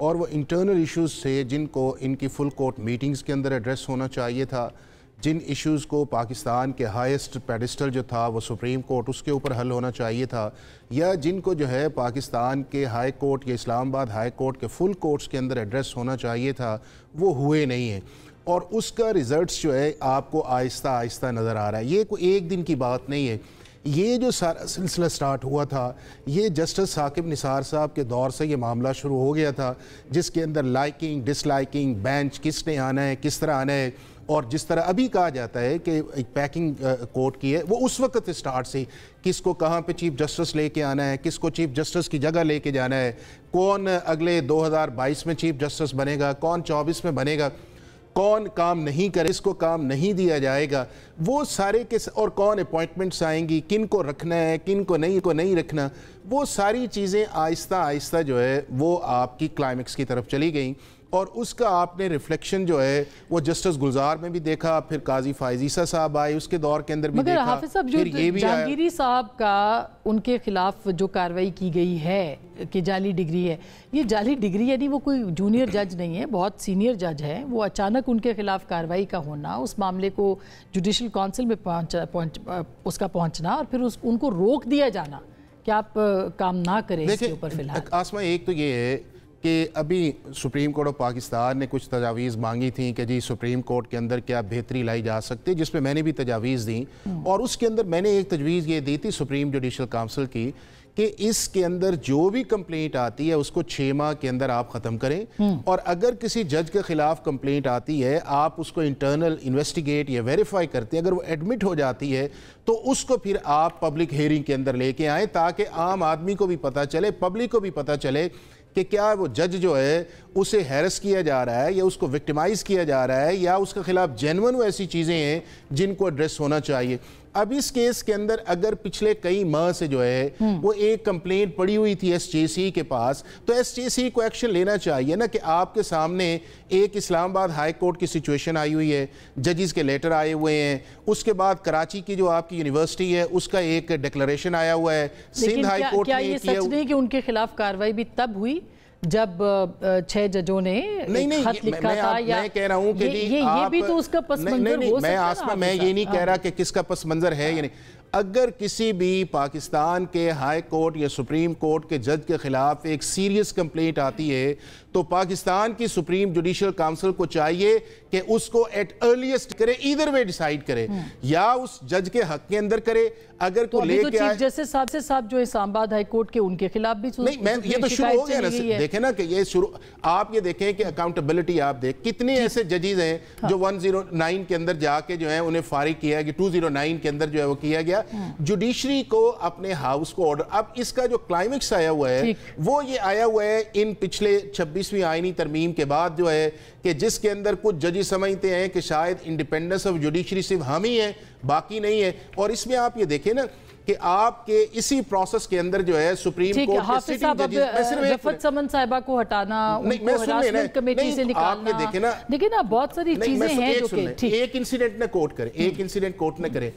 اور وہ internal issues تھے جن کو ان کی فل کورٹ میٹنگز کے اندر ایڈریس ہونا چاہیے تھا، جن ایشوز کو پاکستان کے ہائیسٹ پیڈسٹل جو تھا وہ سپریم کورٹ اس کے اوپر حل ہونا چاہیے تھا، یا جن کو جو ہے پاکستان کے ہائی کورٹ یا اسلام آباد ہائی کورٹ کے فل کورٹس کے اندر ایڈریس ہونا چاہیے تھا، وہ ہوئے نہیں ہیں۔ اور اس کا ریزلٹس جو ہے آپ کو آہستہ آہستہ نظر آ رہا ہے۔ یہ کوئی ایک دن کی بات نہیں ہے، یہ جو سارا سلسلہ سٹارٹ ہوا تھا یہ جسٹس ثاقب نثار صاحب کے دور سے یہ معاملہ شروع ہو گیا تھا، جس کے اندر لائکنگ ڈس لائکنگ، بینچ کس نے آنا ہے، کس طرح آنا ہے، اور جس طرح ابھی کہا جاتا ہے کہ ایک پیکنگ کورٹ کی ہے، وہ اس وقت سٹارٹ سی، کس کو کہاں پہ چیف جسٹس لے کے آنا ہے، کس کو چیف جسٹس کی جگہ لے کے جانا ہے، کون اگلے 2022 میں چیف جسٹس بنے گا، کون 24 میں بنے گا، کون کام نہیں کرے، اس کو کام نہیں دیا جائے گا، وہ سارے کے اور کون اپوائنٹمنٹس آئیں گی، کن کو رکھنا ہے، کن کو نہیں رکھنا، وہ ساری چیزیں آہستہ آہستہ جو ہے وہ آپ کی کلائمیکس کی طرف چلی گئیں، اور اس کا آپ نے ریفلیکشن جو ہے وہ جسٹس گلزار میں بھی دیکھا، پھر قاضی فائز عیسیٰ صاحب آئے اس کے دور کے اندر بھی دیکھا، مگر حافظ صاحب جو جہانگیری صاحب کا ان کے خلاف جو کارروائی کی گئی ہے کہ جعلی ڈگری ہے، یہ جعلی ڈگری یعنی وہ کوئی جونیئر جج نہیں ہے، بہت سینئر جج ہے، وہ اچانک ان کے خلاف کارروائی کا ہونا، اس معاملے کو جوڈیشل کونسل میں اس کا پہنچنا اور پھر ان کو روک دیا جانا کہ آپ کام نہ کریں اس کے اوپر فی الحال۔ آسمہ ایک تو یہ ہے کہ ابھی سپریم کورٹ آف پاکستان نے کچھ تجاویز مانگی تھیں کہ جی سپریم کورٹ کے اندر کیا بہتری لائی جا سکتی، جس پہ میں نے بھی تجاویز دیں، اور اس کے اندر میں نے ایک تجویز یہ دی تھی سپریم جوڈیشل کونسل کی کہ اس کے اندر جو بھی کمپلینٹ آتی ہے اس کو 6 ماہ کے اندر آپ ختم کریں، اور اگر کسی جج کے خلاف کمپلینٹ آتی ہے آپ اس کو انٹرنل انویسٹیگیٹ یا ویریفائی کرتے ہیں، اگر وہ ایڈمٹ ہو جاتی ہے تو اس کو پھر آپ پبلک ہیئرنگ کے اندر لے کے آئیں تاکہ عام آدمی کو بھی پتہ چلے، پبلک کو بھی پتہ چلے کہ کیا وہ جج جو ہے اسے ہیرس کیا جا رہا ہے یا اس کو وکٹمائز کیا جا رہا ہے یا اس کے خلاف جینون وہ ایسی چیزیں ہیں جن کو ایڈریس ہونا چاہیے۔ اب اس کیس کے اندر اگر پچھلے کئی ماہ سے جو ہے وہ ایک کمپلینٹ پڑی ہوئی تھی ایس جے سی کے پاس، تو ایس جے سی کو ایکشن لینا چاہیے نا، کہ آپ کے سامنے ایک اسلام آباد ہائی کورٹ کی سچویشن آئی ہوئی ہے، ججز کے لیٹر آئے ہوئے ہیں، اس کے بعد کراچی کی جو آپ کی یونیورسٹی ہے اس کا ایک ڈیکلریشن آیا ہوا ہے، سندھ ہائی کورٹ نے یہ سچ نہیں کہ ان کے خلاف کارروائی بھی تب ہوئی جب 6 ججوں نے خط لکھا تھا، یا میں کہہ رہا ہوں کہ یہ بھی تو اس کا پس منظر ہو سکتا ہے؟ میں یہ نہیں کہہ رہا کہ کس کا پس منظر ہے یا نہیں، اگر کسی بھی پاکستان کے ہائی کورٹ یا سپریم کورٹ کے جج کے خلاف ایک سیریس کمپلینٹ آتی ہے تو پاکستان کی سپریم جوڈیشل کونسل کو چاہیے کہ اس کو ایٹ ارلیسٹ کرے، ایدر وے ڈیسائیڈ کرے، یا اس جج کے حق کے اندر کرے، اگر کو لے کے چیف جسٹس صاحب جو اسلام آباد ہائی کورٹ کے ان کے خلاف بھی یہ تو شروع ہو گیا نا، دیکھیں نا کہ یہ شروع، آپ یہ دیکھیں کہ اکاؤنٹیبلٹی آپ دیکھ کتنے ایسے ججز ہیں جو 109 کے اندر جا کے جو ہے انہیں فارغ کیا گیا، 209 کے اندر جو ہے وہ کیا گیا، جوڈیشری کو اپنے ہاؤس کو آرڈر۔ اب اس کا جو کلائمیکس آیا ہوا ہے وہ یہ آیا ہوا ہے ان پچھلے 26ویں آئینی ترمیم کے بعد جو ہے کہ جس کے اندر کچھ ججز سمجھتے ہیں کہ شاید انڈیپینڈنس آف جوڈیشری صرف ہم ہی ہیں باقی نہیں ہے، اور اس میں آپ یہ دیکھیں نا کہ آپ کے اسی پروسیس کے اندر جو ہے سپریم کورٹ کے سٹنگ ججز، رفعت سمن صاحبہ کو ہٹانا، ان کو ہراسمنٹ کمیٹی سے نکالنا، دیکھیں نا بہت ساری چیزیں ہیں جو کہ ایک انسیڈنٹ نہ کوٹ کریں، ایک انسیڈنٹ کوٹ نہ کریں۔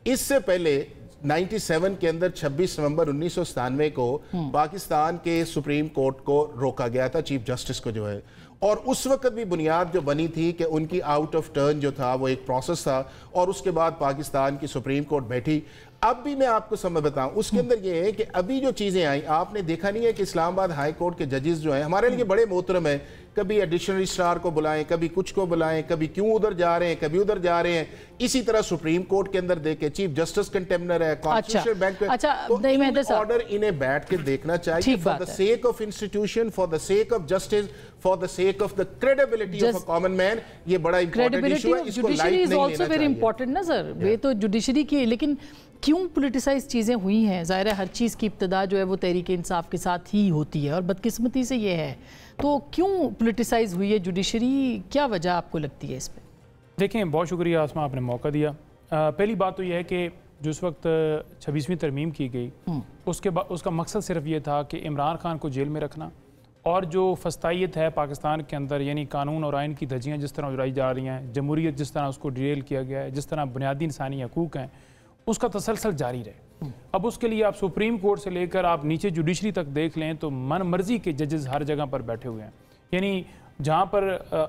اس سے پہلے 97 کے اندر 26 نومبر 1997 کو پاکستان کے سپریم کورٹ کو روکا گیا تھا، چیف جسٹس کو جو ہے، اور اس وقت بھی بنیاد جو بنی تھی کہ ان کی آؤٹ آف ٹرن جو تھا وہ ایک پروسیس تھا، اور اس کے بعد پاکستان کی سپریم کورٹ بیٹھی۔ اب بھی میں آپ کو سمجھ بتاؤں اس کے اندر یہ ہے کہ ابھی جو چیزیں آئیں، آپ نے دیکھا نہیں ہے کہ اسلام آباد ہائی کورٹ کے ججز جو ہیں ہمارے لیے بڑے محترم ہیں، کبھی ایڈیشنل رجسٹرار کو بلائیں، کبھی کچھ کو بلائیں، کبھی کیوں ادھر جا رہے ہیں، کبھی ادھر جا رہے ہیں، اسی طرح سپریم کورٹ کے اندر دیکھیں چیف جسٹس کنٹیمنر ہے، کانسٹیٹیوشن بینچ پہ، تو ان آرڈر انہیں بیٹھ کے دیکھنا چاہیے for the sake of institution, for the sake of justice, for the sake of the credibility of a common man. یہ بڑا امپورٹنٹ ایشو ہے، اس کو لائٹ نہیں لینا چاہیے نا سر، یہ تو جوڈیشری کی، لیکن کیوں پولیٹیسائز چیزیں ہوئی ہیں؟ ظاہر ہے ہر چیز کی ابتدا جو ہے وہ تحریک انصاف کے ساتھ ہی ہوتی ہے، اور بدقسمتی سے یہ ہے، تو کیوں پولیٹیسائز ہوئی ہے جوڈیشری؟ کیا وجہ آپ کو لگتی ہے اس پہ؟ دیکھیں، بہت شکریہ آسمہ، آپ نے موقع دیا۔ پہلی بات تو یہ ہے کہ جس وقت 26ویں ترمیم کی گئی اس کا مقصد صرف یہ تھا کہ عمران خان کو جیل میں رکھنا، اور جو فسطائیت ہے پاکستان کے اندر، یعنی قانون اور آئین کی دھجیاں جس طرح اڑائی جا رہی ہیں، جمہوریت جس طرح اس کو ڈیریل کیا گیا ہے، جس طرح بنیادی انسانی حقوق ہیں، اس کا تسلسل جاری رہے۔ اب اس کے لیے آپ سپریم کورٹ سے لے کر آپ نیچے جوڈیشری تک دیکھ لیں تو من مرضی کے ججز ہر جگہ پر بیٹھے ہوئے ہیں۔ یعنی جہاں پر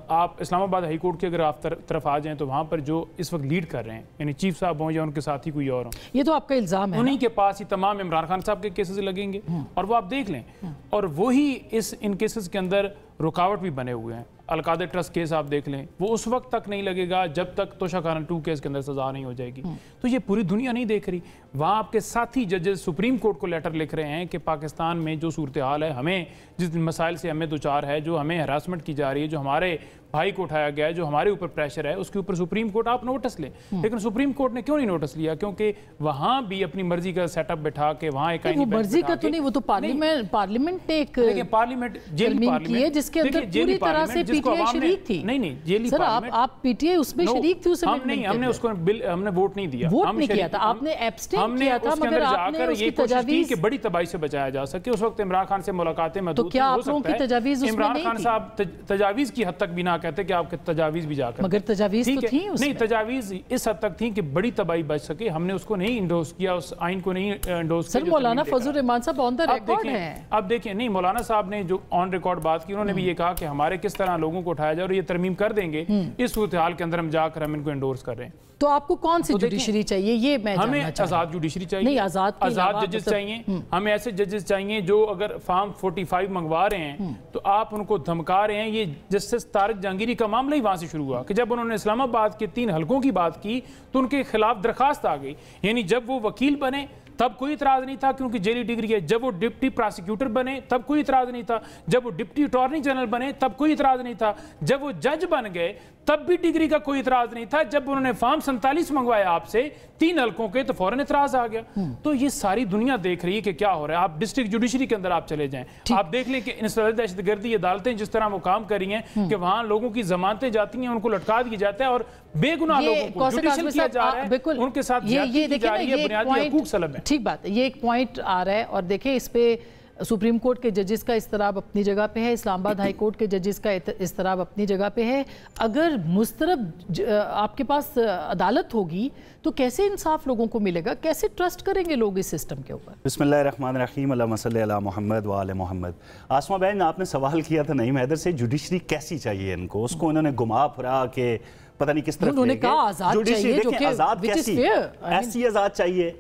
آپ اسلام آباد ہائی کورٹ کے اگر آپ طرف آ جائیں تو وہاں پر جو اس وقت لیڈ کر رہے ہیں یعنی چیف صاحب ہوں یا ان کے ساتھی کوئی اور ہوں, یہ تو آپ کا الزام ہے, انہی کے پاس ہی تمام عمران خان صاحب کے کیسز لگیں گے اور وہ آپ دیکھ لیں, اور وہی ان کیسز کے اندر رکاوٹ بھی بنے ہوئے ہیں. القادر ٹرسٹ کیس آپ دیکھ لیں, وہ اس وقت تک نہیں لگے گا جب تک توشہ خانہ 2 کیس کے اندر سزا نہیں ہو جائے گی. تو یہ پوری دنیا نہیں دیکھ رہی. وہاں آپ کے ساتھی ججز سپریم کورٹ کو لیٹر لکھ رہے ہیں کہ پاکستان میں جو صورتحال ہے, ہمیں جس مسائل سے ہمیں دوچار ہے, جو ہمیں ہراسمنٹ کی جا رہی ہے, جو ہمارے بھائی کو اٹھایا گیا ہے, جو ہمارے اوپر پریشر ہے, اس کے اوپر سپریم کورٹ آپ نوٹس لیں. لیکن سپریم کورٹ نے کیوں نہیں نوٹس لیا؟ کیونکہ وہاں بھی اپنی مرضی کا سیٹ اپ بٹھا کے وہاں ایک آئینی بینچ مرضی کا تو نہیں, وہ تو پارلیمنٹ نے ایک پارلیمنٹ ترمیم کی ہے جس کے اندر پوری طرح سے پی ٹی آئی شریک تھی. نہیں جیلی سر آپ پی ٹی آئی اس میں شریک تھی, اسے ہم نے اس کو ہم نے ووٹ نہیں دیا, ووٹ نہیں کیا تھا, آپ نے ایبسٹین کیا تھا, مگر آپ نے اس کی تجاویز کہ بڑی تباہی سے بچایا جا سکے. اس وقت عمران خان سے ملاقاتیں محدود تو کیا آپ لوگوں کی تجاویز اس میں نہیں تھی؟ عمران خان صاحب تجاویز کی حد تک بھی نہ کہتے کہ آپ کے تجاویز بھی جا کر, مگر تجاویز تو تھیں اس میں. نہیں, تجاویز اس حد تک تھیں کہ بڑی تباہی بچ سکے. ہم نے اس کو نہیں انڈوس کیا, اس آئین کو نہیں انڈوس کیا. سر مولانا فضل الرحمان صاحب آن دا ریکارڈ ہیں. اب دیکھیں, نہیں مولانا صاحب نے جو آن ریکارڈ بات کی, انہوں نے بھی یہ کہا کہ ہمارے کس طرح لوگوں کو اٹھایا جائے اور یہ ترمیم کر دیں گے, اس صورتحال کے اندر ہم جا کر ہم ان کو انڈورس کر رہے ہیں. تو آپ کو کون سی جوڈیشری چاہیے یہ میں جاننا چاہتا ہوں. ہمیں آزاد جوڈیشری چاہیے, نہیں آزاد ججز چاہیے. ہمیں ایسے ججز چاہیے جو اگر فارم 45 منگوا رہے ہیں تو آپ ان کو دھمکا رہے ہیں. یہ جسٹس طارق جہانگیری کا معاملہ ہی وہاں سے شروع ہوا کہ جب انہوں نے اسلام آباد کے 3 حلقوں کی بات کی تو ان کے خلاف درخواست آ گئی. یعنی جب وہ وکیل بنے تب کوئی اعتراض نہیں تھا کیونکہ جیلی ڈگری ہے. جب وہ ڈپٹی پراسیکیوٹر بنے تب کوئی اعتراض نہیں تھا. جب وہ ڈپٹی اٹارنی جنرل بنے تب کوئی اعتراض نہیں تھا. جب وہ جج بن گئے تب بھی ڈگری کا کوئی اعتراض نہیں تھا. جب انہوں نے فارم 47 منگوایا آپ سے 3 حلقوں کے تو فوراً اعتراض آ گیا. تو یہ ساری دنیا دیکھ رہی ہے کہ کیا ہو رہا ہے. آپ ڈسٹرکٹ جوڈیشری کے اندر آپ چلے جائیں, آپ دیکھ لیں کہ انسداد دہشت گردی عدالتیں جس طرح وہ کام کر رہی ہیں کہ وہاں لوگوں کی ضمانتیں جاتی ہیں, ان کو لٹکا دیا جاتا ہے اور بے گناہ لوگوں کو جوڈیشل کیا جا رہا ہے, ان کے ساتھ زیادتی کی جا رہی ہے, بنیادی حقوق سلب ہے. ٹھیک بات ہے, یہ ایک پوائنٹ آ رہا ہے. اور دیکھیں اس پہ سپریم کورٹ کے ججز کا اضطراب اپنی جگہ پہ ہے, اسلام آباد ہائی کورٹ کے ججز کا اضطراب اپنی جگہ پہ ہے. اگر مسترب آپ کے پاس عدالت ہوگی تو کیسے انصاف لوگوں کو ملے گا, کیسے ٹرسٹ کریں گے لوگ اس سسٹم کے اوپر؟ بسم اللہ الرحمن الرحیم, اللہم صلی علی محمد وآل محمد. آسمہ بہن, آپ نے سوال کیا تھا نعیم حیدر سے جوڈیشری کیسی چاہیے ان کو, اس کو انہوں نے گھما پھرا کے پتہ نہیں کس طرف انہوں نے کہا آزاد چاہیے, جو کہ آزاد کیسی, ایسی آزاد چاہیے.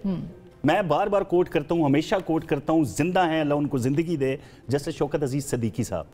میں بار بار کوٹ کرتا ہوں, ہمیشہ کوٹ کرتا ہوں, زندہ ہیں اللہ ان کو زندگی دے, جیسے شوکت عزیز صدیقی صاحب.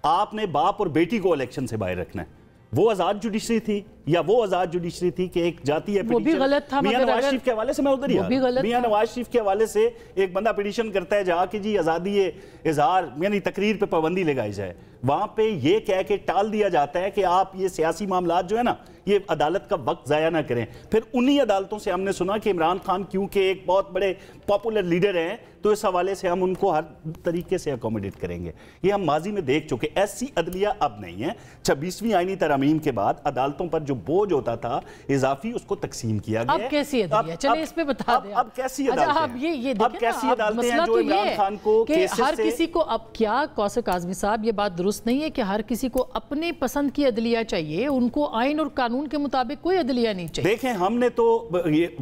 آپ نے باپ اور بیٹی کو الیکشن سے باہر رکھنا ہے. وہ آزاد جوڈیشری تھی یا وہ آزاد جوڈیشری تھی کہ ایک جاتی ہے وہ بھی غلط تھا. میاں نواز شریف کے حوالے سے میں ادھر ہی میاں نواز شریف کے حوالے سے ایک بندہ پیٹیشن کرتا ہے جہاں کہ جی آزادی اظہار یعنی تقریر پہ پابندی لگائی جائے, وہاں پہ یہ کہہ کے ٹال دیا جاتا ہے کہ آپ یہ سیاسی معاملات جو ہے نا یہ عدالت کا وقت ضائع نہ کریں. پھر انہی عدالتوں سے ہم نے سنا کہ عمران خان کیونکہ ایک بہت بڑے پاپولر لیڈر ہیں تو اس حوالے سے ہم ان کو ہر طریقے سے اکوموڈیٹ کریں گے. یہ ہم ماضی میں دیکھ چکے. ایسی عدلیہ اب نہیں ہے. 26ویں آئینی ترامیم کے بعد عدالتوں پر جو بوجھ ہوتا تھا اضافی اس کو تقسیم کیا گیا. اب کیسی عدلیہ, چلیں اس پہ بتا دیں. اب کیسی عدالتیں ہیں جو عمران خان کو کیسز سے ہر کسی کو, اب کیا کوثر کاظمی صاحب یہ بات درست نہیں ہے کہ ہر کسی کو اپنے پسند کی عدلیہ چاہیے, ان کو آئین اور قانون کے مطابق کوئی عدلیہ نہیں چاہیے؟ دیکھیں ہم نے تو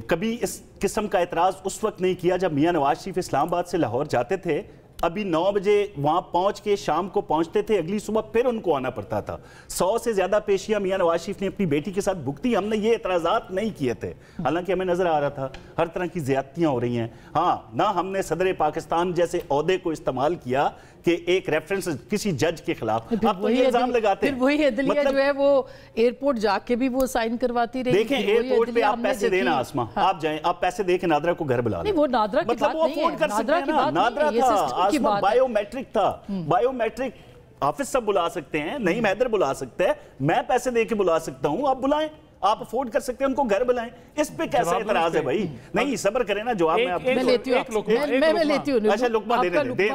کبھی اس قسم کا اعتراض اس وقت نہیں کیا جب میاں نواز شریف اسلام آباد سے لاہور جاتے تھے. ابھی 9 بجے وہاں پہنچ کے شام کو پہنچتے تھے, اگلی صبح پھر ان کو آنا پڑتا تھا. 100 سے زیادہ پیشیاں میاں نواز شریف نے اپنی بیٹی کے ساتھ بھگتی. ہم نے یہ اعتراضات نہیں کیے تھے, حالانکہ ہمیں نظر آ رہا تھا ہر طرح کی زیادتیاں ہو رہی ہیں. ہاں, نہ ہم نے صدر پاکستان جیسے عہدے کو استعمال کیا کہ ایک ریفرنس کسی جج کے خلاف. آپ تو یہ الزام لگاتے ہیں. پھر وہی عدلیہ جو ہے وہ ایئرپورٹ جا کے بھی وہ سائن کرواتی رہی. دیکھیں ایئرپورٹ پہ آپ پیسے دینا آسما, آپ جائیں, آپ پیسے دے کے نادرا کو گھر بلا لیں. نہیں, وہ نادرا کی بات نہیں ہے, نادرا کی بات نہیں ہے, یہ سسٹم کی بات ہے. بائیو میٹرک تھا, بائیو میٹرک حافظ صاحب بلا سکتے ہیں, نعیم حیدر بلا سکتے ہیں, میں پیسے دے کے بلا سکتا ہوں, آپ بلائیں, آپ افورڈ کر سکتے ہیں, ان کو گھر بلائیں. اس پہ کیسا اعتراض ہے بھائی؟ نہیں صبر کریں نا, جواب میں لیتی ہوں. اچھا لقمہ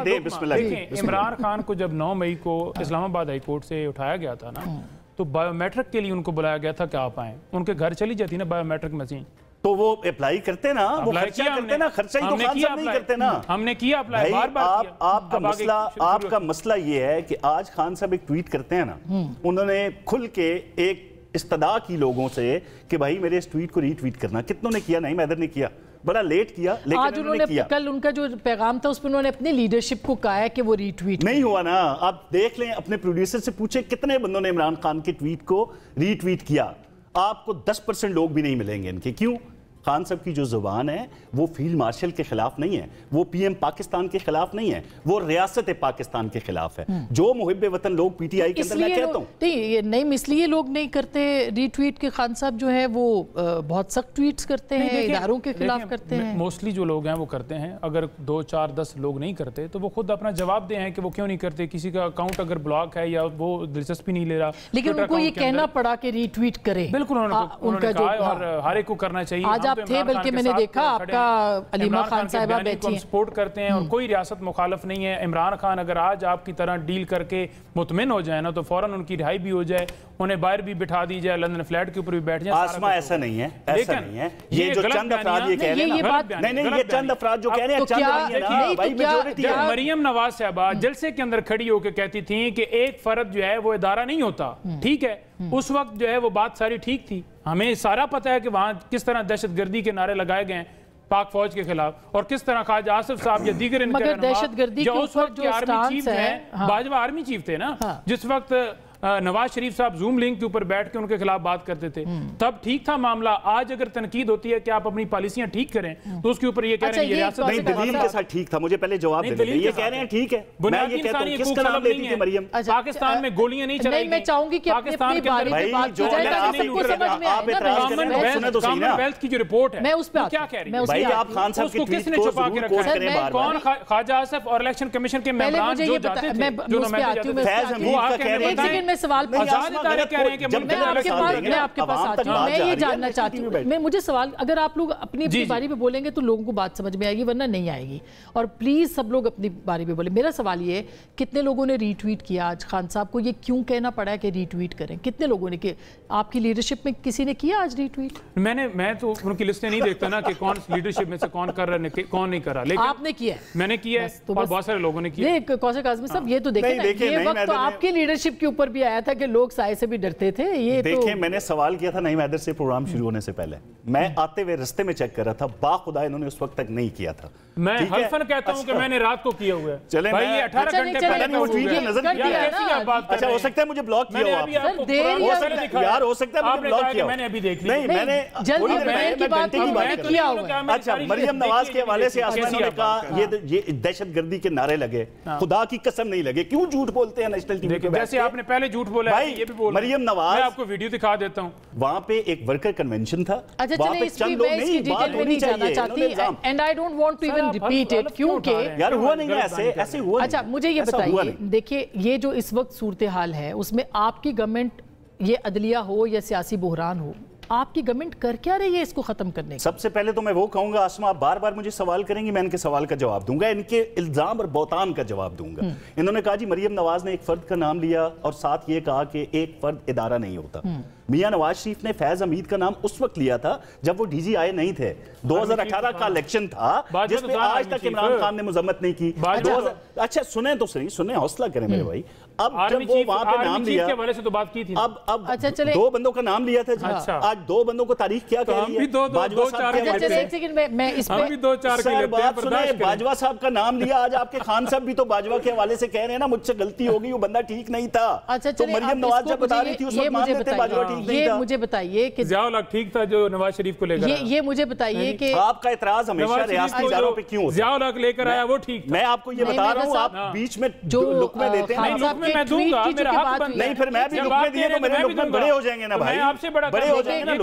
دے بسم اللہ. عمران خان کو جب 9 مئی کو اسلام آباد ہائی کورٹ سے اٹھایا گیا تھا نا, تو بائیو میٹرک کے لیے ان کو بلایا گیا تھا کہ آپ آئیں. ان کے گھر چلی جاتی نا بائیو میٹرک مشین, تو وہ اپلائی کرتے نا, وہ خرچہ کرتے نا, خرچہ ہی تو خان صاحب نہیں کرتے نا. ہم نے کیا اپلائی, بار بار کیا. آپ کا مسئلہ یہ ہے کہ آج خان صاحب ایک ٹویٹ کرتے ہیں نا, انہوں نے کھل کے ایک استدعا کی لوگوں سے کہ بھائی میرے اس ٹویٹ کو ری ٹویٹ کرنا. کتنوں نے کیا؟ نعیم حیدر نے کیا. بڑا لیٹ کیا لیکن آج انہوں نے کل ان کا جو پیغام تھا اس پہ انہوں نے اپنی لیڈرشپ کو کہا ہے کہ وہ ری ٹویٹ نہیں ہوا نا. آپ دیکھ لیں اپنے پروڈیوسر سے پوچھیں کتنے بندوں نے عمران خان کے ٹویٹ کو ری ٹویٹ کیا. آپ کو 10% لوگ بھی نہیں ملیں گے ان کے. کیوں؟ خان صاحب کی جو زبان ہے وہ فیلڈ مارشل کے خلاف نہیں ہے, وہ پی ایم پاکستان کے خلاف نہیں ہے, وہ ریاست پاکستان کے خلاف ہے. جو محب وطن لوگ پی ٹی آئی کے اندر میں کہتا ہوں نہیں, اس لیے لوگ نہیں کرتے ری ٹویٹ کے. خان صاحب جو ہے وہ بہت سخت ٹویٹس کرتے ہیں, اداروں کے خلاف کرتے ہیں. موسٹلی جو لوگ ہیں وہ کرتے ہیں. اگر 2 4 10 لوگ نہیں کرتے تو وہ خود اپنا جواب دیں ہیں کہ وہ کیوں نہیں کرتے. کسی کا اکاؤنٹ اگر بلاک ہے یا وہ دلچسپی نہیں لے رہا, لیکن ان کو یہ کہنا پڑا کہ ری ٹویٹ کرے. بالکل انہوں نے کہا اور ہر ایک کو کرنا چاہیے. آج آپ تھے بلکہ میں نے دیکھا آپ کا علیمہ خان صاحبہ بیٹھی ہیں, سپورٹ کرتے ہیں اور کوئی ریاست مخالف نہیں ہے. عمران خان اگر آج آپ کی طرح ڈیل کر کے مطمئن ہو جائے نا تو فوراً ان کی رہائی بھی ہو جائے, انہیں باہر بھی بٹھا دی جائے, لندن فلیٹ کے اوپر بھی بیٹھ جائیں. آسما ایسا نہیں ہے, ایسا نہیں ہے. یہ جو چند افراد یہ کہہ رہے ہیں نہیں یہ چند افراد جو کہہ رہے ہیں چند نہیں ہے نا. مریم نواز صاحبہ جلسے کے اندر کھڑی ہو کے کہتی تھیں کہ ایک فرد جو ہے وہ ادارہ نہیں ہوتا. ٹھیک ہے, اس وقت جو ہے وہ بات ساری ٹھیک تھی. ہمیں سارا پتہ ہے کہ وہاں کس طرح دہشت گردی کے نعرے لگائے گئے پاک فوج کے خلاف, اور کس طرح خواجہ آصف صاحب یا دیگر ان کے رہنما جو اس وقت کے آرمی چیف ہیں, باجوہ آرمی چیف تھے نا, جس وقت نواز شریف صاحب زوم لنک کے اوپر بیٹھ کے ان کے خلاف بات کرتے تھے, تب ٹھیک تھا معاملہ. آج اگر تنقید ہوتی ہے کہ آپ اپنی پالیسیاں ٹھیک کریں تو اس کے اوپر یہ کہہ رہے ہیں یہ ریاست نہیں دلیل کے ساتھ ٹھیک تھا. مجھے پہلے جواب دے دیں. یہ کہہ رہے ہیں ٹھیک ہے, میں یہ کہتا ہوں کس کا نام لیتی تھی مریم؟ پاکستان میں گولیاں نہیں چلائی گئی. میں چاہوں گی کہ اپنی باری میں بات کی جائے تاکہ سب کو سمجھ میں آئے. کامن ویلتھ کی جو رپورٹ ہے میں اس پہ کیا کہہ رہی ہے بھائی؟ آپ خان صاحب کی ٹویٹ کو چھپا کے رکھا ہے. کون خواجہ آصف اور الیکشن کمیشن کے ممبران جو جاتے تھے, جو نمائندے جاتے تھے, فیض حمید کا کہہ رہے ہیں. ایک سیکنڈ میں سوال میں آپ کے پاس آتی ہوں. میں یہ جاننا چاہتی ہوں, میں مجھے سوال, اگر آپ لوگ اپنی باری پہ بولیں گے تو لوگوں کو بات سمجھ میں آئے گی, ورنہ نہیں آئے گی. اور پلیز سب لوگ اپنی باری پہ بولیں. میرا سوال یہ ہے, کتنے لوگوں نے ری ٹویٹ کیا آج خان صاحب کو؟ یہ کیوں کہنا پڑا ہے کہ ری ٹویٹ کریں؟ کتنے لوگوں نے, کہ آپ کی لیڈرشپ میں کسی نے کیا آج ری ٹویٹ؟ میں تو ان کی لسٹیں نہیں دیکھتا نا کہ کون لیڈرشپ میں سے کون کر رہا ہے کون نہیں کر رہا, لیکن آپ نے کیا ہے, میں نے کیا ہے اور بہت سارے لوگوں نے کیا. کوثر کاظمی صاحب یہ تو دیکھیں نا, یہ وقت تو آپ کی لیڈرشپ کے اوپر بھی آیا تھا کہ لوگ سائے سے بھی ڈرتے تھے. یہ دیکھیں میں نے سوال کیا تھا نعیم حیدر سے پروگرام شروع ہونے سے پہلے, میں آتے ہوئے رستے میں چیک کر رہا تھا, باخدا انہوں نے اس وقت تک نہیں کیا تھا. میں حلفاً کہتا ہوں کہ میں نے رات کو کیا ہوا ہے. چلیں بھائی یہ 18 گھنٹے پہلے میں وہ ویڈیو نظر کیا. اچھا ہو سکتا ہے مجھے بلاک کیا ہوا یار, ہو سکتا ہے مجھے بلاک کیا. میں نے ابھی دیکھ لی. نہیں میں نے گھنٹے کی بات کیا ہوا. اچھا مریم نواز کے حوالے سے آسمان نے کہا یہ دہشت گردی کے نعرے لگے, خدا کی قسم نہیں لگے. کیوں جھوٹ بولتے ہیں نیشنل ٹی وی پہ؟ جیسے آپ نے پہلے جھوٹ بولا ہے یہ بھی بولا. مریم نواز, میں آپ کو ویڈیو دکھا دیتا ہوں. وہاں پہ ایک ورکر کنونشن تھا, وہاں پہ چند لوگ نہیں, بات ہونی چاہیے. And I don't want to even repeat it, کیونکہ یار ہوا نہیں ہے ایسے ہوا. اچھا مجھے یہ بتائیے, دیکھیے یہ جو اس وقت صورتحال ہے اس میں آپ کی گورنمنٹ, یہ عدلیہ ہو یا سیاسی بحران ہو, آپ کی گورنمنٹ کر کیا رہی ہے اس کو ختم کرنے کا؟ سب سے پہلے تو میں وہ کہوں گا, آسما آپ بار بار مجھے سوال کریں گی, میں ان کے سوال کا جواب دوں گا, ان کے الزام اور بہتان کا جواب دوں گا. انہوں نے کہا جی مریم نواز نے ایک فرد کا نام لیا اور ساتھ یہ کہا کہ ایک فرد ادارہ نہیں ہوتا. میاں نواز شریف نے فیض حمید کا نام اس وقت لیا تھا جب وہ ڈی جی آئی نہیں تھے. 2018 کا الیکشن تھا جس پہ آج تک عمران خان نے مذمت نہیں کی. اچھا سنیں تو صحیح, سنیں, حوصلہ کریں میرے بھائی. اب جب وہ وہاں پہ نام لیا, اب 2 بندوں کا نام لیا تھا, آج 2 بندوں کو تاریخ کیا کہہ رہی ہے؟ باجوہ صاحب کا نام لیا, آج آپ کے خان صاحب بھی تو باجوہ کے حوالے سے کہہ رہے ہیں نا مجھ سے غلطی ہوگی, وہ بندہ ٹھیک نہیں تھا. تو مریم نواز جب بتا رہی تھی اس وقت مان لیتے باجوہ ٹھیک نہیں تھا. یہ مجھے بتائیے کہ ضیاء الحق ٹھیک تھا جو نواز شریف کو لے کر, یہ مجھے بتائیے کہ آپ کا اعتراض ہمیشہ ریاستی اداروں پہ کیوں ہوتا ہے؟ ضیاء الحق لے کر آیا وہ ٹھیک تھا. میں آپ کو یہ بتا رہا ہوں, آپ بیچ میں لقمے دیتے ہیں. میں دوں گا, میرا حق بن. نہیں پھر میں بھی لقمے دیے تو میرے لقمے بڑے ہو جائیں گے نا بھائی, بڑے ہو جائیں گے نا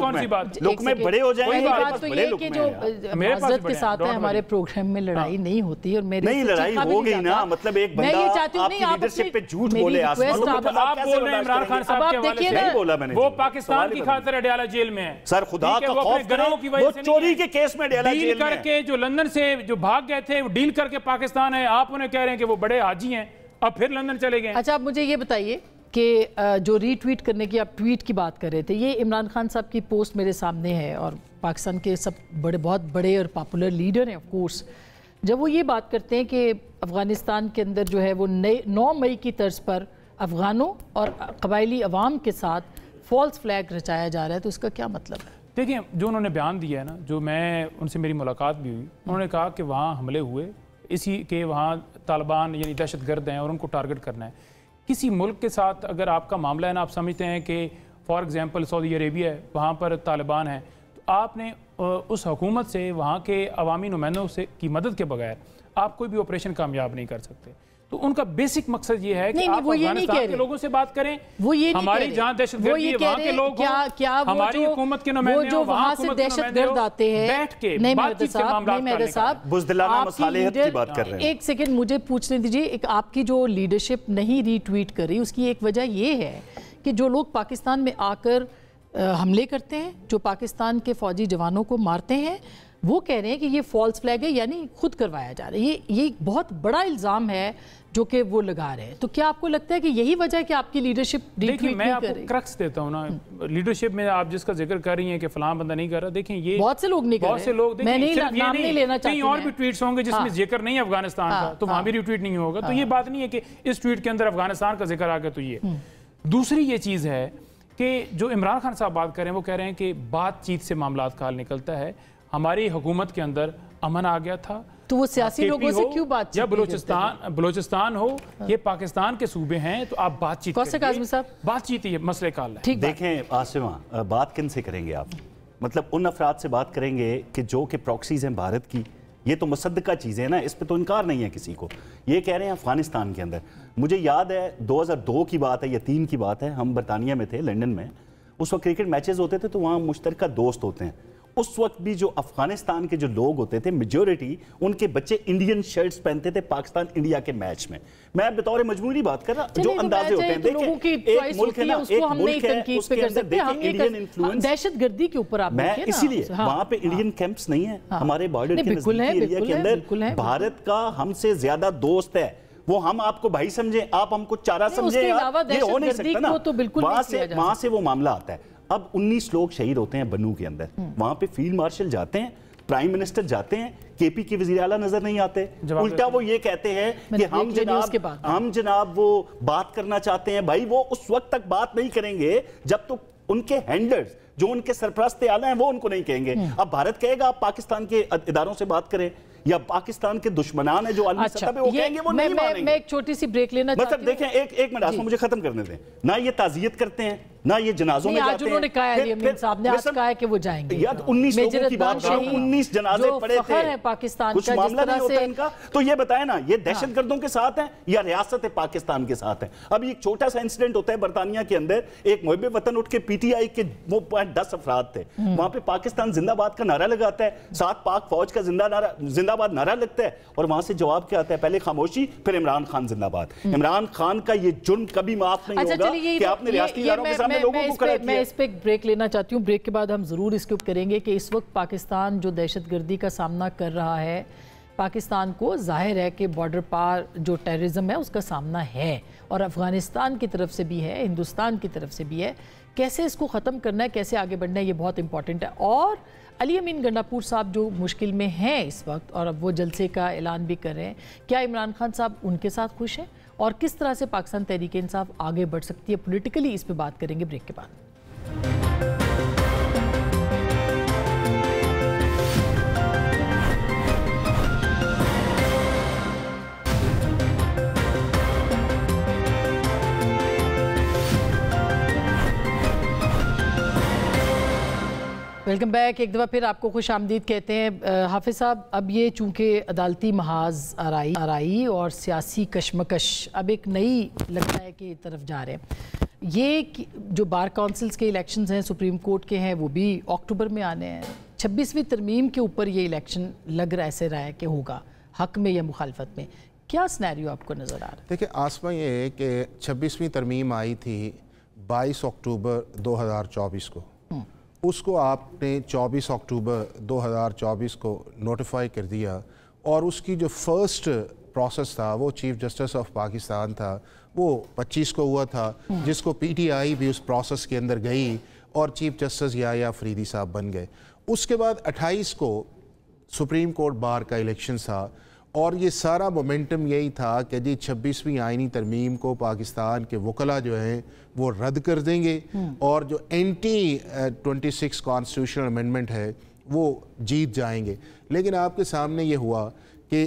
لقمے بڑے ہو جائیں گے. بات تو یہ کہ جو معذرت کے ساتھ ہے ہمارے پروگرام میں لڑائی نہیں ہوتی, اور میرے نہیں لڑائی ہو گئی نا, مطلب ایک بندہ آپ کی لیڈرشپ پہ جھوٹ بولے. آپ بول رہے ہیں عمران خان صاحب کے حوالے سے, نہیں بولا میں نے, وہ پاکستان کی خاطر اڈیالہ جیل میں ہے. سر خدا کا خوف کریں, وہ چوری کے کیس میں اڈیالہ جیل میں ہے. ڈیل کر کے جو لندن سے جو بھاگ گئے تھے وہ ڈیل کر کے پاکستان ہے, آپ انہیں کہہ رہے ہیں کہ وہ بڑے حاجی ہیں, اب پھر لندن چلے گئے. اچھا آپ مجھے یہ بتائیے کہ جو ری ٹویٹ کرنے کی آپ ٹویٹ کی بات کر رہے تھے, یہ عمران خان صاحب کی پوسٹ میرے سامنے ہے, اور پاکستان کے سب بہت بڑے اور پاپولر لیڈر ہیں آف کورس. جب وہ یہ بات کرتے ہیں کہ افغانستان کے اندر جو ہے وہ 9 مئی کی طرز پر افغانوں اور قبائلی عوام کے ساتھ فالس فلیگ رچایا جا رہا ہے, تو اس کا کیا مطلب ہے؟ دیکھیں جو انہوں نے بیان دیا ہے نا, جو میں ان سے میری ملاقات بھی ہوئی, انہوں نے کہا کہ وہاں حملے ہوئے اسی کے وہاں طالبان یعنی دہشت گرد ہیں اور ان کو ٹارگٹ کرنا ہے. کسی ملک کے ساتھ اگر آپ کا معاملہ ہے نا, آپ سمجھتے ہیں کہ فار ایگزامپل سعودی عربیہ ہے, وہاں پر طالبان ہیں, تو آپ نے اس حکومت سے وہاں کے عوامی نمائندوں سے کی مدد کے بغیر آپ کوئی بھی آپریشن کامیاب نہیں کر سکتے. تو ان کا بیسک مقصد یہ ہے کہ آپ افغانستان کے لوگوں سے بات کریں, ہماری جہاں دہشت گردی ہے وہاں کے لوگ ہوں, ہماری حکومت کے نمائندے ہوں, وہاں حکومت کے نمائندے ہوں, بیٹھ کے بات چیت سے معاملات کا نکالیں. بزدلانہ مصالحت کی بات کر رہے ہیں. ایک سیکنڈ مجھے پوچھنے دیجیے, آپ کی جو لیڈرشپ نہیں ری ٹویٹ کر رہی, اس کی ایک وجہ یہ ہے کہ جو لوگ پاکستان میں آ کر حملے کرتے ہیں, جو پاکستان کے فوجی جوانوں کو مارتے ہیں, وہ کہہ رہے ہیں کہ یہ فالس فلیگ ہے, یعنی خود کروایا جا رہا ہے. یہ ایک بہت بڑا الزام ہے جو کہ وہ لگا رہے ہیں. تو کیا آپ کو لگتا ہے کہ یہی وجہ ہے کہ آپ کی لیڈرشپ ری ٹویٹ نہیں کر رہی؟ میں آپ کو کرکس دیتا ہوں نا, لیڈرشپ میں آپ جس کا ذکر کر رہی ہیں کہ فلاں بندہ نہیں کر رہا, دیکھیں یہ بہت سے لوگ نہیں کر رہے, بہت سے لوگ, میں نام نہیں لینا چاہتی, کہیں اور بھی ٹویٹس ہوں گے جس میں ذکر نہیں ہے افغانستان کا, تو وہاں بھی ری ٹویٹ نہیں ہوگا. تو یہ بات نہیں ہے کہ اس ٹویٹ کے اندر افغانستان کا ذکر آ گیا. تو یہ دوسری یہ چیز ہے کہ جو عمران خان صاحب بات کر رہے ہیں, وہ کہہ رہے ہیں کہ بات چیت سے معاملات کا حل نکلتا ہے. ہماری حکومت کے اندر امن آ گیا تھا, تو وہ سیاسی لوگوں سے کیوں بات چیت؟ یا بلوچستان ہو, یہ پاکستان کے صوبے ہیں, تو آپ بات چیت کریں, بات چیت یہ مسئلے کا حل ہے. دیکھیں عاصمہ, بات کن سے کریں گے آپ؟ مطلب ان افراد سے بات کریں گے کہ جو کہ پروکسیز ہیں بھارت کی, یہ تو مصدقہ چیزیں ہیں نا, اس پہ تو انکار نہیں ہے کسی کو. یہ کہہ رہے ہیں افغانستان کے اندر. مجھے یاد ہے 2002 کی بات ہے یا 3 کی بات ہے, ہم برطانیہ میں تھے, لنڈن میں. اس وقت کرکٹ میچز ہوتے تھے تو وہاں مشترکہ دوست ہوتے ہیں. اس وقت بھی جو افغانستان کے جو لوگ ہوتے تھے, میجورٹی ان کے بچے انڈین شرٹس پہنتے تھے پاکستان انڈیا کے میچ میں. میں بطور مجموعی بات کر رہا, جو اندازے ہوتے ہیں, دیکھیں ایک ملک ہے نا, ایک ملک ہے, اس کے اندر دیکھیں انڈین انفلوئنس, دہشت گردی کے اوپر آپ میں اسی لیے وہاں پہ انڈین کیمپس نہیں ہیں ہمارے بارڈر کے نزدیکی ایریا کے اندر. بھارت کا ہم سے زیادہ دوست ہے, وہ ہم آپ کو بھائی سمجھیں, آپ ہم کو چارہ سمجھیں, یہ ہو نہیں سکتا نا. وہاں سے وہ معاملہ آتا ہے. اب 19 لوگ شہید ہوتے ہیں بنو کے اندر, وہاں پہ فیلڈ مارشل جاتے ہیں, پرائم منسٹر جاتے ہیں, کے پی کے وزیر اعلیٰ نظر نہیں آتے. الٹا وہ یہ کہتے ہیں کہ ہم جناب وہ بات کرنا چاہتے ہیں. بھائی وہ اس وقت تک بات نہیں کریں گے جب تک ان کے ہینڈلرز جو ان کے سرپرست اعلیٰ ہیں وہ ان کو نہیں کہیں گے. اب بھارت کہے گا آپ پاکستان کے اداروں سے بات کریں, یا پاکستان کے دشمنان ہیں جو عالمی سطح پہ, وہ کہیں گے وہ نہیں مانیں گے. میں ایک چھوٹی سی بریک لینا چاہتی ہوں. مطلب دیکھیں ایک منٹ آسما مجھے ختم کرنے دیں. نہ یہ تعزیت کرتے ہیں, نہ یہ جنازوں میں جاتے ہیں. آج انہوں نے کہا ہے, امین صاحب نے آج کہا ہے کہ وہ جائیں گے. یاد 19 لوگوں کی بات کروں, 19 جنازے پڑے تھے, کچھ معاملہ نہیں ہوتا ان کا. تو یہ بتائیں نا, یہ دہشت گردوں کے ساتھ ہیں یا ریاست پاکستان کے ساتھ ہیں؟ اب ایک چھوٹا سا انسیڈنٹ ہوتا ہے برطانیہ کے اندر, ایک محب وطن اٹھ کے پی ٹی آئی کے وہ 10 افراد تھے, وہاں پہ پاکستان زندہ باد کا نعرہ لگاتا ہے, ساتھ پاک فوج کا زندہ باد نعرہ لگتا ہے, اور وہاں سے جواب کیا آتا ہے؟ پہلے خاموشی, پھر عمران خان زندہ باد. عمران خان کا یہ جرم کبھی معاف نہیں ہوگا کہ آپ نے ریاستی اداروں کے سامنے لوگوں کو کھڑا کیا. میں اس پہ ایک بریک لینا چاہتی ہوں. بریک کے بعد ہم ضرور اس کے اوپر کریں گے کہ اس وقت پاکستان جو دہشت گردی کا سامنا کر رہا ہے, پاکستان کو ظاہر ہے کہ بارڈر پار جو ٹیررزم ہے اس کا سامنا ہے, اور افغانستان کی طرف سے بھی ہے, ہندوستان کی طرف سے بھی ہے. کیسے اس کو ختم کرنا ہے, کیسے آگے بڑھنا ہے, یہ بہت امپورٹنٹ ہے. اور علی امین گنڈاپور صاحب جو مشکل میں ہیں اس وقت, اور اب وہ جلسے کا اعلان بھی کر رہے ہیں, کیا عمران خان صاحب ان کے ساتھ خوش ہیں, اور کس طرح سے پاکستان تحریک انصاف آگے بڑھ سکتی ہے پولیٹیکلی, اس پہ بات کریں گے بریک کے بعد. Welcome back. ایک دفعہ پھر آپ کو خوش آمدید کہتے ہیں. حافظ صاحب, اب یہ چونکہ عدالتی محاذ آرائی اور سیاسی کشمکش اب ایک نئی لگتا ہے کہ طرف جا رہے ہیں. یہ جو بار کونسلز کے الیکشنز ہیں, سپریم کورٹ کے ہیں, وہ بھی اکتوبر میں آنے ہیں. 26ویں ترمیم کے اوپر یہ الیکشن لگ رہا ایسے رہا ہے کہ ہوگا, حق میں یا مخالفت میں. کیا سنیریو آپ کو نظر آ رہا ہے؟ دیکھیں آسما, یہ ہے کہ 26ویں ترمیم آئی تھی 22 اکتوبر 2024 کو. اس کو آپ نے 24 اکتوبر 2024 کو نوٹیفائی کر دیا, اور اس کی جو فرسٹ پروسیس تھا وہ چیف جسٹس آف پاکستان تھا, وہ 25 کو ہوا تھا, جس کو پی ٹی آئی بھی اس پروسیس کے اندر گئی اور چیف جسٹس یحییٰ فریدی صاحب بن گئے. اس کے بعد 28 کو سپریم کورٹ بار کا الیکشن تھا, اور یہ سارا مومنٹم یہی تھا کہ جی 26ویں آئینی ترمیم کو پاکستان کے وکلاء جو ہیں وہ رد کر دیں گے اور جو اینٹی 26 کانسٹیٹیوشنل امینڈمنٹ ہے وہ جیت جائیں گے. لیکن آپ کے سامنے یہ ہوا کہ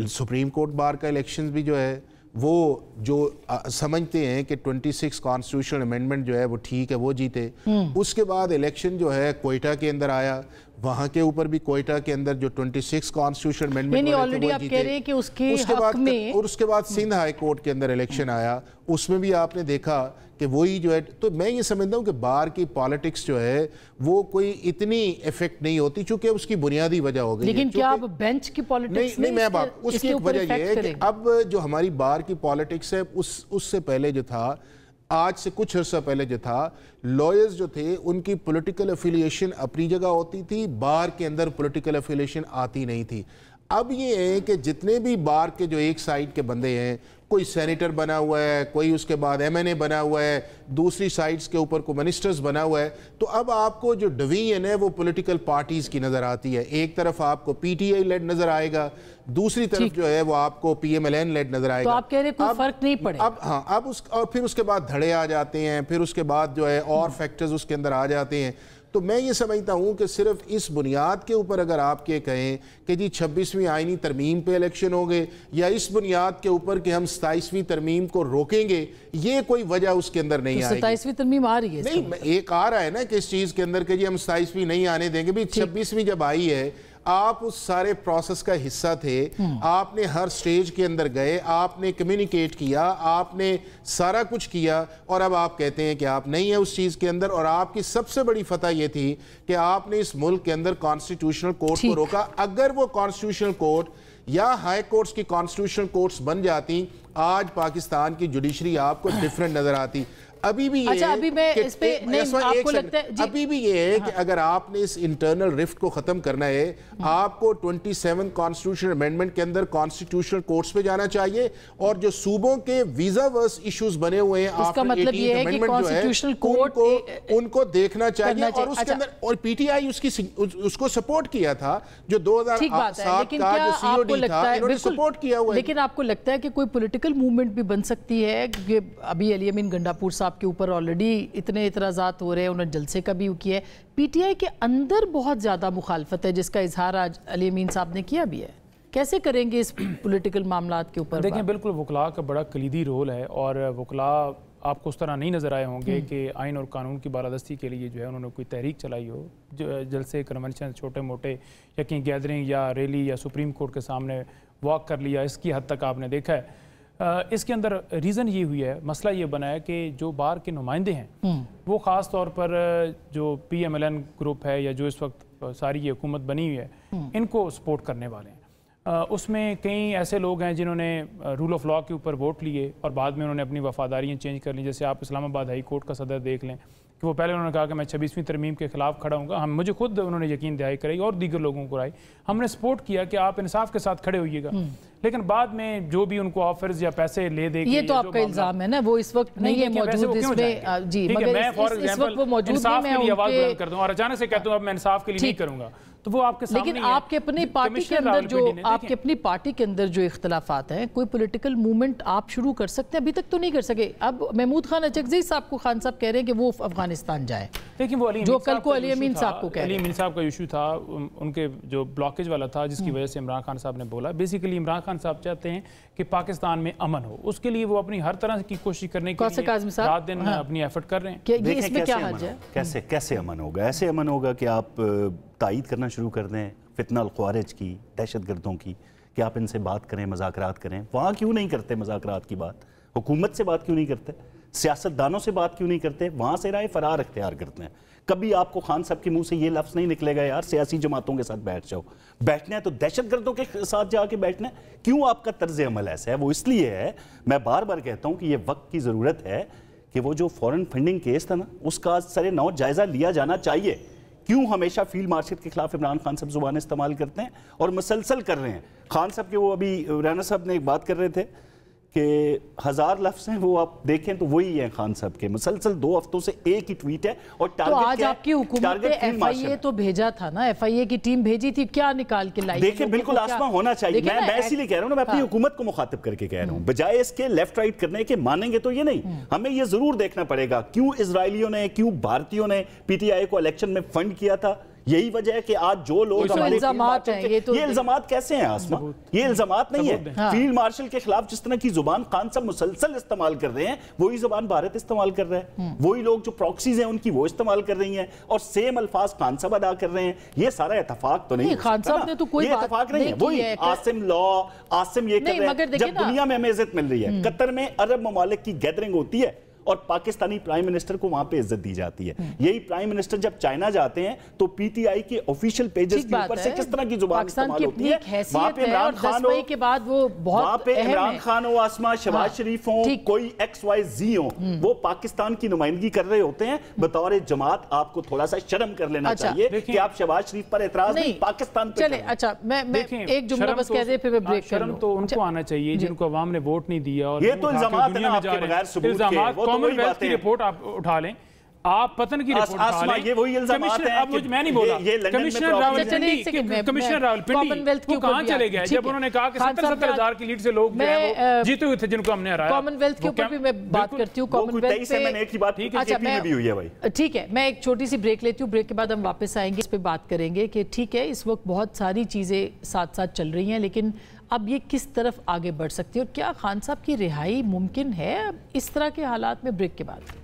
سپریم کورٹ بار کا الیکشنز بھی جو ہے وہ جو سمجھتے ہیں کہ 26 کانسٹیٹیوشنل امینڈمنٹ جو ہے وہ ٹھیک ہے وہ جیتے. اس کے بعد الیکشن جو ہے کوئٹہ کے اندر آیا, وہاں کے اوپر بھی کوئٹہ کے اندر جو 26 کانسٹیٹیوشنل امینڈمنٹ وہ جیتے. اس کے بعد سندھ ہائی کورٹ کے اندر الیکشن آیا, اس میں بھی آپ نے دیکھا کہ وہی جو ہے. تو میں یہ سمجھتا ہوں کہ بار کی پالیٹکس جو ہے وہ کوئی اتنی ایفیکٹ نہیں ہوتی چونکہ اس کی بنیادی وجہ ہو گئی. لیکن کیا اب بینچ کی پالیٹکس نہیں, میں اس کی ایک وجہ یہ ہے کہ اب جو ہماری بار کی پالیٹکس ہے اس سے پہلے جو تھا, آج سے کچھ عرصہ پہلے جو تھا, لائرز جو تھے ان کی پولیٹیکل افیلیشن اپنی جگہ ہوتی تھی, بار کے اندر پولیٹیکل افیلیشن آتی نہیں تھی. اب یہ ہے کہ جتنے بھی بار کے جو ایک سائیڈ کے بندے ہیں, کوئی سینیٹر بنا ہوا ہے, کوئی اس کے بعد ایم این اے بنا ہوا ہے, دوسری سائیڈز کے اوپر کوئی منسٹرز بنا ہوا ہے, تو اب آپ کو جو ڈویژن ہے وہ پولیٹیکل پارٹیز کی نظر آتی ہے. ایک طرف آپ کو پی ٹی آئی لیڈ نظر آئے گا, دوسری طرف جو ہے وہ آپ کو P M L N lead نظر آئے گا. تو آپ کہہ رہے کوئی فرق نہیں پڑے. اور پھر اس کے بعد دھڑے آ جاتے ہیں, پھر اس کے بعد جو ہے اور فیکٹرز اس کے اندر آ جاتے ہیں. تو میں یہ سمجھتا ہوں کہ صرف اس بنیاد کے اوپر اگر آپ کے کہیں کہ جی 26ویں آئینی ترمیم پہ الیکشن ہو گئے, یا اس بنیاد کے اوپر کہ ہم 27ویں ترمیم کو روکیں گے, یہ کوئی وجہ اس کے اندر نہیں آئے گی. 27ویں ترمیم آ رہی ہے, نہیں ایک آ رہا ہے نا کہ اس چیز کے اندر کہ جی ہم 27ویں نہیں آنے دیں گے. 26ویں جب آئی ہے, آپ اس سارے پروسیس کا حصہ تھے, آپ نے ہر سٹیج کے اندر گئے, آپ نے کمیونیکیٹ کیا, آپ نے سارا کچھ کیا, اور اب آپ کہتے ہیں کہ آپ نہیں ہیں اس چیز کے اندر. اور آپ کی سب سے بڑی فتح یہ تھی کہ آپ نے اس ملک کے اندر کانسٹیٹیوشنل کورٹ کو روکا. اگر وہ کانسٹیٹیوشنل کورٹ یا ہائی کورٹس کی کانسٹیٹیوشنل کورٹس بن جاتی, آج پاکستان کی جوڈیشری آپ کو ڈیفرنٹ نظر آتی. ابھی بھی یہ ہے کہ اگر آپ نے اس انٹرنل رفٹ کو ختم کرنا ہے, آپ کو 27 کانسٹیٹیوشنل امینڈمنٹ کے اندر کانسٹیٹیوشنل کورٹس پہ جانا چاہیے, اور جو صوبوں کے ویزا ورس ایشوز بنے ہوئے ہیں اس کا مطلب یہ ہے کہ کانسٹیٹیوشنل کورٹ ان کو دیکھنا چاہیے. اور اس کے اندر اور پی ٹی آئی اس کو سپورٹ کیا تھا, جو 2007 کا جو سی او ڈی تھا انہوں نے سپورٹ کیا ہوا ہے. لیکن آپ کو لگتا ہے کہ کوئی پولیٹیکل موومنٹ بھی بن سکتی ہے, کہ ابھی علی امین گنڈاپور صاحب کے اوپر آلریڈی اتنے اعتراضات ہو رہے ہیں, انہوں نے جلسے کا بھی کیا ہے, پی ٹی آئی کے اندر بہت زیادہ مخالفت ہے جس کا اظہار آج علی امین صاحب نے کیا بھی ہے. کیسے کریں گے اس پولیٹیکل معاملات کے اوپر؟ دیکھیں بالکل وکلاء کا بڑا کلیدی رول ہے, اور وکلاء آپ کو اس طرح نہیں نظر آئے ہوں گے کہ آئین اور قانون کی بالادستی کے لیے جو ہے انہوں نے کوئی تحریک چلائی ہو, جلسے کنونشن چھوٹے موٹے یا کہیں گیدرنگ یا ریلی یا سپریم کورٹ کے سامنے واک کر لیا, اس کی حد تک آپ نے دیکھا ہے. اس کے اندر ریزن یہ ہوئی ہے, مسئلہ یہ بنا ہے کہ جو بار کے نمائندے ہیں وہ خاص طور پر جو P M L N group ہے یا جو اس وقت ساری یہ حکومت بنی ہوئی ہے ان کو سپورٹ کرنے والے ہیں. اس میں کئی ایسے لوگ ہیں جنہوں نے رول آف لاء کے اوپر ووٹ لیے اور بعد میں انہوں نے اپنی وفاداریاں چینج کر لیں. جیسے آپ اسلام آباد ہائی کورٹ کا صدر دیکھ لیں کہ وہ پہلے انہوں نے کہا کہ میں 26ویں ترمیم کے خلاف کھڑا ہوں گا, مجھے خود انہوں نے یقین دہائی کرائی اور دیگر لوگوں کو رائی, ہم نے سپورٹ کیا کہ آپ انصاف کے ساتھ کھڑے ہوئیے گا. لیکن بعد میں جو بھی ان کو آفرز یا پیسے لے دے گے, یہ تو آپ کا الزام ہے نا, وہ اس وقت نہیں ہے موجود اس میں. جی مگر اس وقت وہ موجود انصاف کے لیے آواز بلند کر دوں اور اچانک سے کہتا ہوں اب میں انصاف کے لیے نہیں کروں گا, تو وہ آپ کے سامنے. لیکن آپ کے اپنی پارٹی کے اندر جو اختلافات ہیں, کوئی پولیٹیکل موومنٹ آپ شروع کر سکتے ہیں, ابھی تک تو نہیں کر سکے. اب محمود خان اچکزئی صاحب کو خان صاحب کہہ رہے ہیں کہ وہ افغانستان جائے, لیکن وہ جو کل کو علی امین صاحب کو کہہ رہے ہیں. علی امین صاحب کا ایشو تھا, ان کے جو بلاکیج والا تھا جس کی وجہ سے عمران خان صاحب نے بولا. بیسیکلی عمران خان صاحب چاہتے ہیں کہ پاکستان میں امن ہو, اس کے لیے وہ اپنی ہر طرح کی کوشش کرنے کے لیے رات دن اپنی ایفرٹ کر رہے ہیں. یہ اس میں کیا حج ہے؟ کیسے امن ہوگا؟ ایسے امن ہوگا کہ آپ تائید کرنا شروع کر دیں فتنہ الخوارج کی, دہشت گردوں کی, کہ آپ ان سے بات کریں, مذاکرات کریں. وہاں کیوں نہیں کرتے مذاکرات کی بات؟ حکومت سے بات کیوں نہیں کرتے؟ سیاستدانوں سے بات کیوں نہیں کرتے؟ وہاں سے رائے فرار اختیار کرتے ہیں. کبھی آپ کو خان صاحب کے منہ سے یہ لفظ نہیں نکلے گا یار سیاسی جماعتوں کے ساتھ بیٹھ جاؤ. بیٹھنا ہے تو دہشت گردوں کے ساتھ جا کے بیٹھنا ہے. کیوں آپ کا طرز عمل ایسا ہے؟ وہ اس لیے ہے, میں بار بار کہتا ہوں کہ یہ وقت کی ضرورت ہے کہ وہ جو فورن فنڈنگ کیس تھا نا, اس کا سر نو جائزہ لیا جانا چاہیے. کیوں ہمیشہ فیلڈ مارشل کے خلاف عمران خان صاحب زبان استعمال کرتے ہیں اور مسلسل کر رہے ہیں؟ خان صاحب کے وہ ابھی رانا صاحب نے ایک بات کر رہے تھے کہ 1000 لفظ ہیں وہ آپ دیکھیں تو وہی ہیں خان صاحب کے، مسلسل 2 ہفتوں سے ایک ہی ٹویٹ ہے اور تو آج آپ کی حکومت نے ایف آئی اے تو بھیجا تھا نا، ایف آئی اے کی ٹیم بھیجی تھی، کیا نکال کے لائی؟ دیکھیں بالکل آسما ہونا چاہیے، میں اسی لیے کہہ رہا ہوں، میں اپنی حکومت کو مخاطب کر کے کہہ رہا ہوں، بجائے اس کے لیفٹ رائٹ کرنے کے مانیں گے تو یہ نہیں، ہمیں یہ ضرور دیکھنا پڑے گا کیوں اسرائیلیوں نے، کیوں بھارتیوں نے پی ٹی آئی کو الیکشن میں فنڈ کیا تھا۔ یہی وجہ ہے کہ آج جو لوگ الزامات ہیں، یہ الزامات کیسے ہیں آسما؟ یہ الزامات نہیں ہے، فیلڈ مارشل کے خلاف جس طرح کی زبان خان صاحب مسلسل استعمال کر رہے ہیں وہی زبان بھارت استعمال کر رہا ہے، وہی لوگ جو پروکسیز ہیں ان کی وہ استعمال کر رہی ہیں اور سیم الفاظ خان صاحب ادا کر رہے ہیں۔ یہ سارا اتفاق تو نہیں، خان صاحب نے تو کوئی اتفاق نہیں ہے، وہی عاصم یہ کر رہے ہیں۔ جب دنیا میں ہمیں عزت مل رہی ہے، قطر میں عرب ممالک کی گیدرنگ ہوتی ہے اور پاکستانی پرائم منسٹر کو وہاں پہ عزت دی جاتی ہے، یہی پرائم منسٹر جب چائنا جاتے ہیں تو پی ٹی آئی کے آفیشیل پیجز کے اوپر سے کس طرح کی زبان استعمال ہوتی ہے، وہاں پہ عمران خان ہو، وہاں پہ عمران خان ہو، آسما شہباز شریف ہوں، کوئی ایکس وائی زی ہوں، وہ پاکستان کی نمائندگی کر رہے ہوتے ہیں۔ بطور جماعت آپ کو تھوڑا سا شرم کر لینا چاہیے کہ آپ شہباز شریف پر اعتراض نہیں، پاکستان پہ چلیں۔ اچھا میں ایک جملہ بس کہہ دے پھر میں بریک کر لوں۔ شرم تو ان کو آنا چاہیے جن کو عوام نے ووٹ نہیں دیا، اور یہ تو الزامات ہیں آپ کے بغیر ثبوت کے، وہ تو وہی باتیں ہیں۔ آپ اٹھا لیں، آپ پتن کی رپورٹ اٹھا لیں، یہ وہی الزامات ہیں۔ اب میں نہیں بولا، کمشنر راولپنڈی وہ کہاں چلے گئے جب انہوں نے کہا کہ 70,000 ہزار کی لیڈ سے لوگ جیتے ہوئے تھے جن کو ہم نے ہرایا؟ کامن ویلتھ کے اوپر بھی میں بات کرتی ہوں، کامن ویلتھ پہ ٹھیک ہے، میں ایک چھوٹی سی بریک لیتی ہوں، بریک کے بعد ہم واپس آئیں گے، اس پہ بات کریں گے کہ ٹھیک ہے اس وقت بہت ساری چیزیں ساتھ ساتھ چل رہی ہیں، لیکن اب یہ کس طرف آگے بڑھ سکتی ہے اور کیا خان صاحب کی رہائی ممکن ہے اس طرح کے حالات میں؟ بریک کے بعد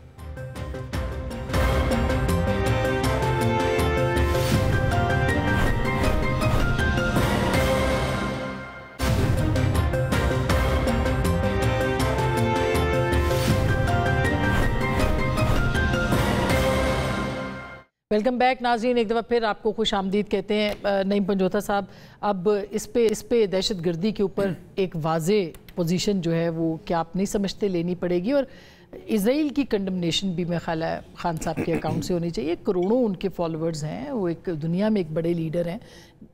ویلکم بیک ناظرین، ایک دفعہ پھر آپ کو خوش آمدید کہتے ہیں۔ نعیم پنجوتا صاحب، اب اس پہ دہشت گردی کے اوپر ایک واضح پوزیشن جو ہے وہ کیا آپ نہیں سمجھتے لینی پڑے گی، اور اسرائیل کی کنڈمنیشن بھی میں خیال ہے خان صاحب کے اکاؤنٹ سے ہونی چاہیے۔ کروڑوں ان کے فالوورز ہیں، وہ ایک دنیا میں ایک بڑے لیڈر ہیں،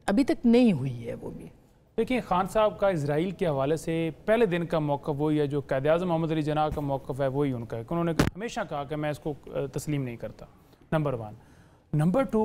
ابھی تک نہیں ہوئی ہے وہ بھی۔ دیکھیں خان صاحب کا اسرائیل کے حوالے سے پہلے دن کا موقف وہی ہے جو قائد اعظم محمد علی جناح کا موقف ہے، وہی ان کا ہے کہ انہوں نے ہمیشہ کہا کہ میں اس کو تسلیم نہیں کرتا، نمبر 1۔ نمبر 2،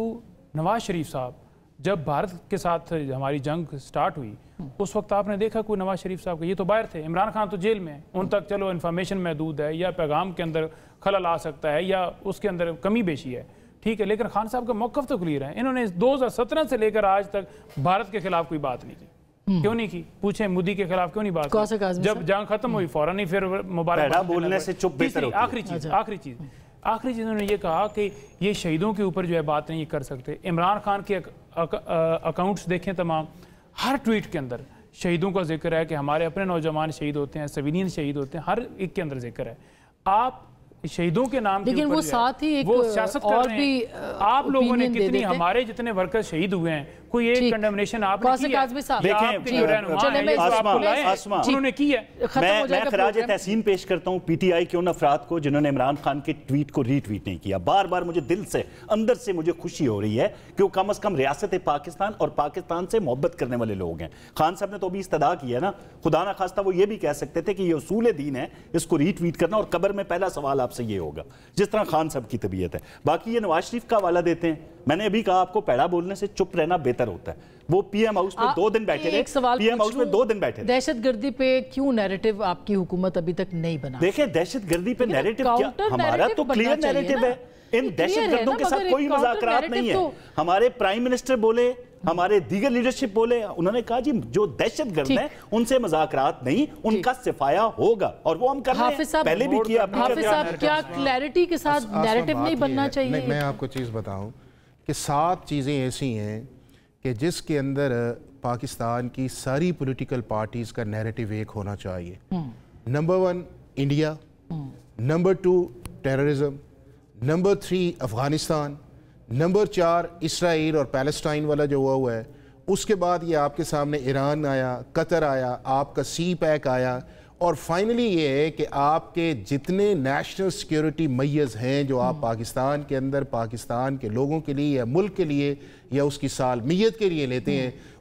نواز شریف صاحب جب بھارت کے ساتھ ہماری جنگ سٹارٹ ہوئی اس وقت آپ نے دیکھا کوئی نواز شریف صاحب کا، یہ تو باہر تھے، عمران خان تو جیل میں ہے، ان تک چلو انفارمیشن محدود ہے یا پیغام کے اندر خلل آ سکتا ہے یا اس کے اندر کمی بیشی ہے، ٹھیک ہے، لیکن خان صاحب کا موقف تو کلیئر ہے۔ انہوں نے 2017 سے لے کر آج تک بھارت کے خلاف کوئی بات نہیں کی، کیوں نہیں کی؟ پوچھیں مودی کے خلاف کیوں نہیں بات کی؟ جب جنگ ختم ہوئی فوراً ہی پھر مبارک بولنے سے چپ بہتر ہوتی ہے۔ آخری چیز انہوں نے یہ کہا کہ یہ شہیدوں کے اوپر جو ہے بات نہیں کر سکتے۔ عمران خان کے اکاؤنٹس دیکھیں تمام، ہر ٹویٹ کے اندر شہیدوں کا ذکر ہے کہ ہمارے اپنے نوجوان شہید ہوتے ہیں، سویلین شہید ہوتے ہیں، ہر ایک کے اندر ذکر ہے۔ آپ شہیدوں کے نام کے لیکن وہ ساتھ ہی ایک وہ سیاست کر رہے ہیں۔ آپ لوگوں نے کتنی ہمارے جتنے ورکر شہید ہوئے ہیں، کوئی ایک کنڈمنیشن آپ نے کی ہے؟ انہوں نے کی ہے۔ میں خراج تحسین پیش کرتا ہوں پی ٹی آئی کے ان افراد کو جنہوں نے عمران خان کے ٹویٹ کو ری ٹویٹ نہیں کیا۔ بار بار مجھے دل سے اندر سے مجھے خوشی ہو رہی ہے کہ وہ کم از کم ریاست پاکستان اور پاکستان سے محبت کرنے والے لوگ ہیں۔ خان صاحب نے تو ابھی استدعا کیا نا، خدا نہ خواستہ وہ یہ بھی کہہ سکتے تھے کہ یہ اصول دین ہے، اس کو ری ٹویٹ کرنا، اور قبر میں پہلا سوال آپ سے یہ ہوگا، جس طرح خان صاحب کی طبیعت ہے۔ باقی یہ نواز شریف کا حوالہ دیتے ہیں، میں نے ابھی کہا آپ کو پیڑا بولنے سے چپ رہنا بہتر ہوتا ہے۔ وہ پی ایم ہاؤس میں 2 دن بیٹھے رہے، پی ایم ہاؤس میں 2 دن بیٹھے رہے۔ دہشت گردی پہ کیوں نیریٹو آپ کی حکومت ابھی تک نہیں بنا؟ دیکھیں دہشت گردی پہ نیریٹو کیا، ہمارا تو کلیئر نیریٹو ہے، ان دہشت گردوں کے ساتھ کوئی مذاکرات نہیں ہے۔ ہمارے پرائم منسٹر بولے، ہمارے دیگر لیڈرشپ بولے، انہوں نے کہا جی جو دہشت گرد ہیں ان سے مذاکرات نہیں، ان کا صفایا ہوگا، اور وہ ہم کر رہے ہیں، پہلے بھی کیا۔ حافظ صاحب کیا کلیئرٹی کے ساتھ نیریٹو نہیں بننا چاہیے؟ میں آپ کو چیز بتاؤں کہ 7 چیزیں ایسی ہیں کہ جس کے اندر پاکستان کی ساری پولیٹیکل پارٹیز کا نیریٹو ایک ہونا چاہیے۔ Number 1 India, number 2 terrorism, number 3 Afghanistan, number 4 اسرائیل اور پیلسٹائن والا جو ہوا ہے، اس کے بعد یہ آپ کے سامنے ایران آیا، قطر آیا، آپ کا سی پیک آیا، اور فائنلی یہ ہے کہ آپ کے جتنے نیشنل سیکیورٹی میز ہیں جو آپ پاکستان کے اندر پاکستان کے لوگوں کے لیے یا ملک کے لیے یا اس کی سالمیت کے لیے لیتے ہیں،